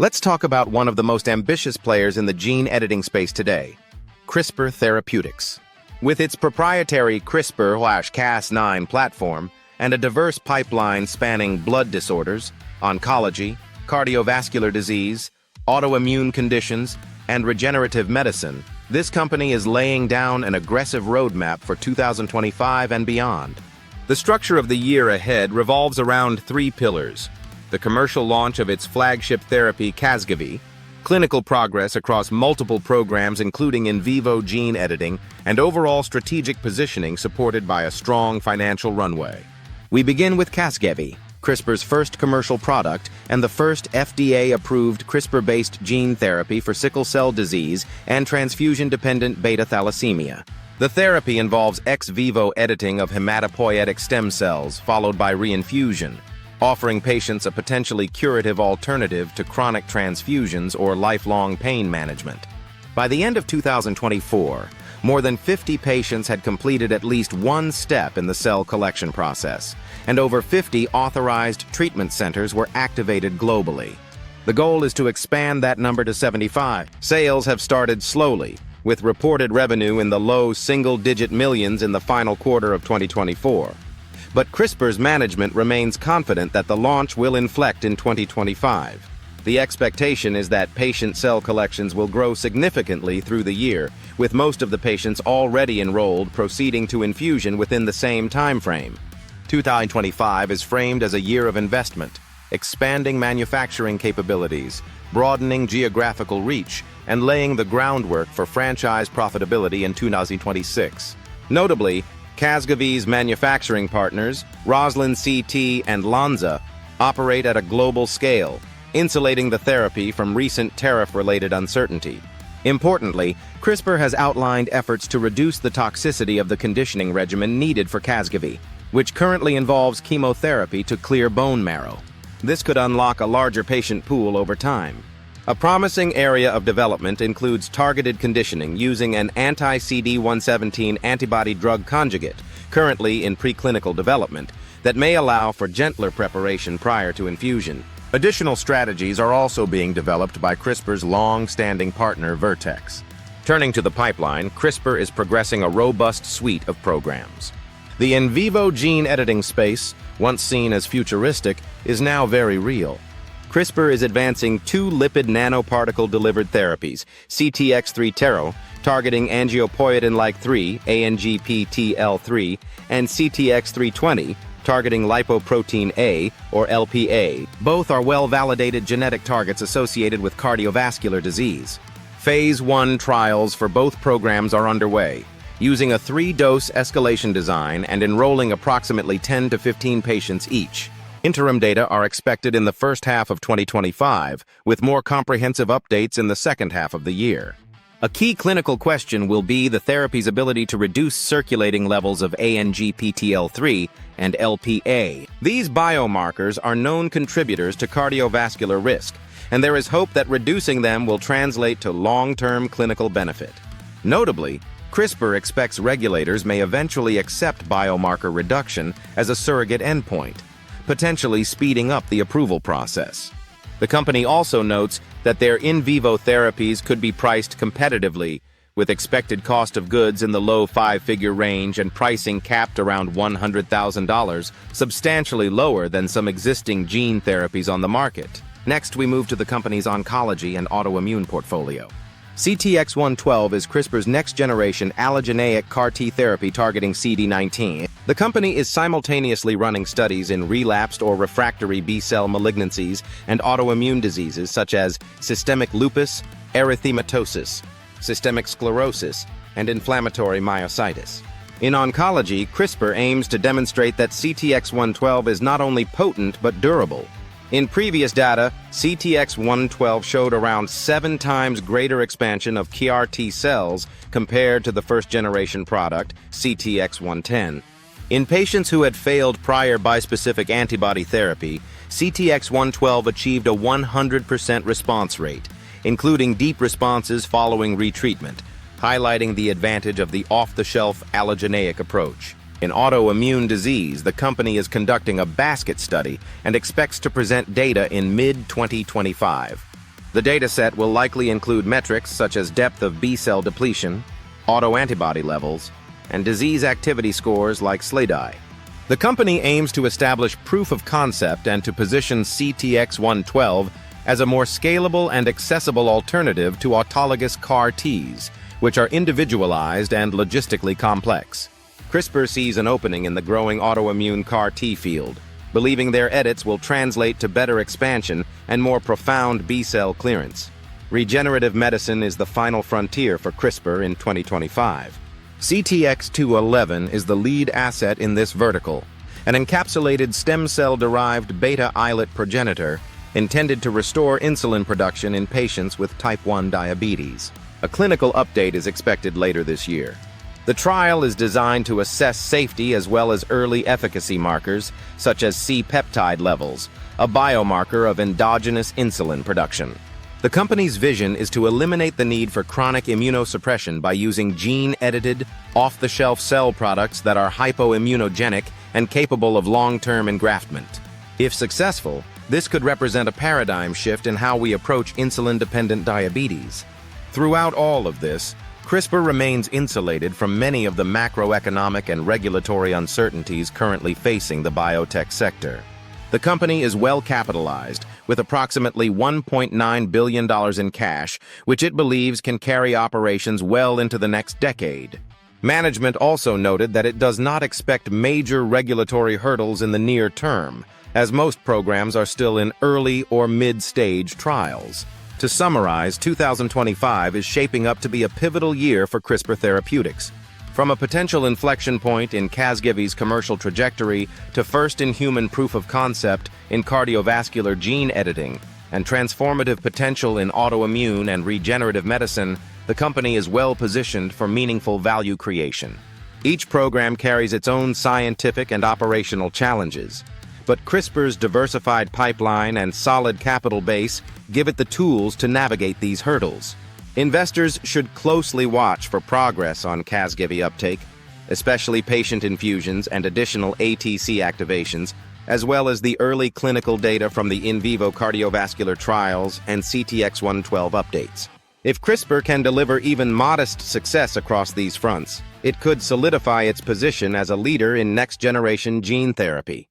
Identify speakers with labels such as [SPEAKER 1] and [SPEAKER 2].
[SPEAKER 1] Let's talk about one of the most ambitious players in the gene editing space today, CRISPR Therapeutics. With its proprietary CRISPR-Cas9 platform and a diverse pipeline spanning blood disorders, oncology, cardiovascular disease, autoimmune conditions, and regenerative medicine, this company is laying down an aggressive roadmap for 2025 and beyond. The structure of the year ahead revolves around three pillars: the commercial launch of its flagship therapy Casgevy, clinical progress across multiple programs including in vivo gene editing, and overall strategic positioning supported by a strong financial runway. We begin with Casgevy, CRISPR's first commercial product and the first FDA-approved CRISPR-based gene therapy for sickle cell disease and transfusion-dependent beta thalassemia. The therapy involves ex vivo editing of hematopoietic stem cells followed by reinfusion, offering patients a potentially curative alternative to chronic transfusions or lifelong pain management. By the end of 2024, more than 50 patients had completed at least one step in the cell collection process, and over 50 authorized treatment centers were activated globally. The goal is to expand that number to 75. Sales have started slowly, with reported revenue in the low single-digit millions in the final quarter of 2024. But CRISPR's management remains confident that the launch will inflect in 2025. The expectation is that patient cell collections will grow significantly through the year, with most of the patients already enrolled proceeding to infusion within the same time frame. 2025 is framed as a year of investment, expanding manufacturing capabilities, broadening geographical reach, and laying the groundwork for franchise profitability in 2026. Notably, Casgevy's manufacturing partners, Roslin CT and Lonza, operate at a global scale, insulating the therapy from recent tariff-related uncertainty. Importantly, CRISPR has outlined efforts to reduce the toxicity of the conditioning regimen needed for Casgevy, which currently involves chemotherapy to clear bone marrow. This could unlock a larger patient pool over time. A promising area of development includes targeted conditioning using an anti-CD117 antibody-drug conjugate, currently in preclinical development, that may allow for gentler preparation prior to infusion. Additional strategies are also being developed by CRISPR's long-standing partner, Vertex. Turning to the pipeline, CRISPR is progressing a robust suite of programs. The in vivo gene editing space, once seen as futuristic, is now very real. CRISPR is advancing two lipid nanoparticle-delivered therapies, CTX310, targeting angiopoietin-like 3, ANGPTL3, and CTX320, targeting lipoprotein A, or LPA. Both are well-validated genetic targets associated with cardiovascular disease. Phase 1 trials for both programs are underway, using a 3-dose escalation design and enrolling approximately 10 to 15 patients each. Interim data are expected in the first half of 2025, with more comprehensive updates in the second half of the year. A key clinical question will be the therapy's ability to reduce circulating levels of ANGPTL3 and LPA. These biomarkers are known contributors to cardiovascular risk, and there is hope that reducing them will translate to long-term clinical benefit. Notably, CRISPR expects regulators may eventually accept biomarker reduction as a surrogate endpoint, potentially speeding up the approval process. The company also notes that their in vivo therapies could be priced competitively, with expected cost of goods in the low five-figure range and pricing capped around $100,000, substantially lower than some existing gene therapies on the market. Next, we move to the company's oncology and autoimmune portfolio. CTX310 is CRISPR's next-generation allogeneic CAR-T therapy targeting CD19. The company is simultaneously running studies in relapsed or refractory B-cell malignancies and autoimmune diseases such as systemic lupus, erythematosus, systemic sclerosis, and inflammatory myositis. In oncology, CRISPR aims to demonstrate that CTX310 is not only potent but durable. In previous data, CTX310 showed around 7 times greater expansion of CAR-T cells compared to the first-generation product, CTX310. In patients who had failed prior bispecific antibody therapy, CTX310 achieved a 100% response rate, including deep responses following retreatment, highlighting the advantage of the off-the-shelf allogeneic approach. In autoimmune disease, the company is conducting a basket study and expects to present data in mid-2025. The dataset will likely include metrics such as depth of B-cell depletion, autoantibody levels, and disease activity scores like SLEDAI. The company aims to establish proof of concept and to position CTX310 as a more scalable and accessible alternative to autologous CAR-Ts, which are individualized and logistically complex. CRISPR sees an opening in the growing autoimmune CAR-T field, believing their edits will translate to better expansion and more profound B-cell clearance. Regenerative medicine is the final frontier for CRISPR in 2025. CTX311 is the lead asset in this vertical, an encapsulated stem cell-derived beta islet progenitor intended to restore insulin production in patients with type 1 diabetes. A clinical update is expected later this year. The trial is designed to assess safety as well as early efficacy markers, such as C-peptide levels, a biomarker of endogenous insulin production. The company's vision is to eliminate the need for chronic immunosuppression by using gene-edited, off-the-shelf cell products that are hypoimmunogenic and capable of long-term engraftment. If successful, this could represent a paradigm shift in how we approach insulin-dependent diabetes. Throughout all of this, CRISPR remains insulated from many of the macroeconomic and regulatory uncertainties currently facing the biotech sector. The company is well capitalized, with approximately $1.9 billion in cash, which it believes can carry operations well into the next decade. Management also noted that it does not expect major regulatory hurdles in the near term, as most programs are still in early or mid-stage trials. To summarize, 2025 is shaping up to be a pivotal year for CRISPR Therapeutics. From a potential inflection point in Casgevy's commercial trajectory to first-in-human proof of concept in cardiovascular gene editing and transformative potential in autoimmune and regenerative medicine, the company is well-positioned for meaningful value creation. Each program carries its own scientific and operational challenges, but CRISPR's diversified pipeline and solid capital base give it the tools to navigate these hurdles. Investors should closely watch for progress on Casgevy uptake, especially patient infusions and additional ATC activations, as well as the early clinical data from the in vivo cardiovascular trials and CTX312 updates. If CRISPR can deliver even modest success across these fronts, it could solidify its position as a leader in next-generation gene therapy.